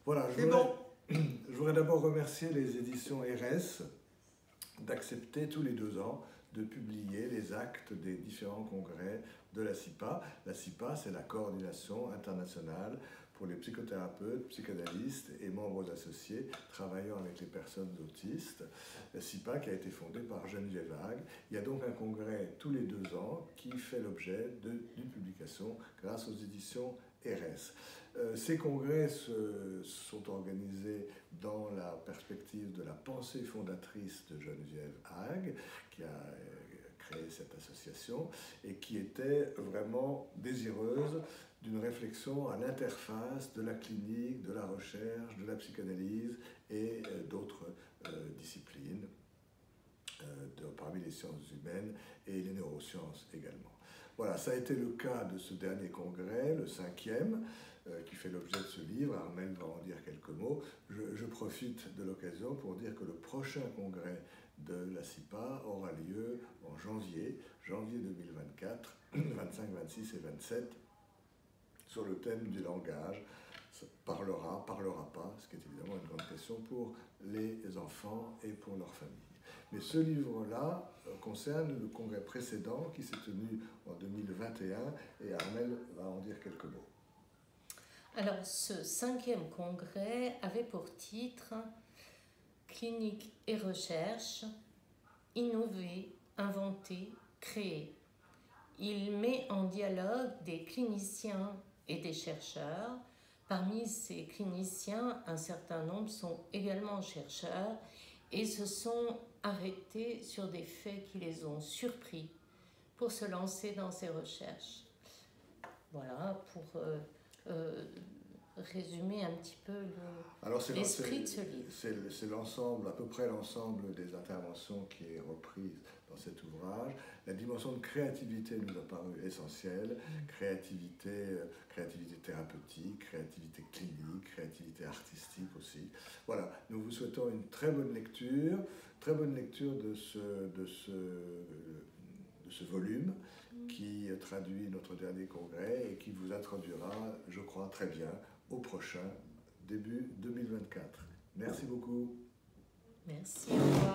Voilà, je voudrais d'abord remercier les éditions RS d'accepter tous les 2 ans de publier les actes des différents congrès de la CIPA. La CIPA, c'est la coordination internationale pour les psychothérapeutes, psychanalystes et membres associés travaillant avec les personnes autistes. La CIPA qui a été fondée par Geneviève Hague. Il y a donc un congrès tous les 2 ans qui fait l'objet d'une publication grâce aux éditions RS. Ces congrès sont organisés dans la perspective de la pensée fondatrice de Geneviève Hague, qui a créé cette association et qui était vraiment désireuse d'une réflexion à l'interface de la clinique, de la recherche, de la psychanalyse et d'autres disciplines, parmi les sciences humaines et les neurosciences également. Voilà, ça a été le cas de ce dernier congrès, le 5e, qui fait l'objet de ce livre. Armelle va en dire quelques mots. Je profite de l'occasion pour dire que le prochain congrès de la CIPA aura lieu en janvier 2024, 25, 26 et 27, sur le thème du langage. Ça parlera pas, ce qui est évidemment une grande question pour les enfants et pour leurs familles. Mais ce livre-là concerne le congrès précédent qui s'est tenu en 2021 et Armelle va en dire quelques mots. Alors, ce 5e congrès avait pour titre « Clinique et recherche, innover, inventer, créer ». Il met en dialogue des cliniciens et des chercheurs. Parmi ces cliniciens, un certain nombre sont également chercheurs et se sont arrêtés sur des faits qui les ont surpris pour se lancer dans ces recherches. Voilà, pour résumer un petit peu l'esprit de ce livre. C'est l'ensemble, à peu près l'ensemble des interventions qui est reprise dans cet ouvrage. La dimension de créativité nous a paru essentielle. Créativité thérapeutique, créativité clinique, créativité artistique aussi. Voilà, nous vous souhaitons une très bonne lecture de ce volume qui traduit notre dernier congrès et qui vous introduira, je crois, très bien au prochain, début 2024. Merci beaucoup. Merci, au revoir.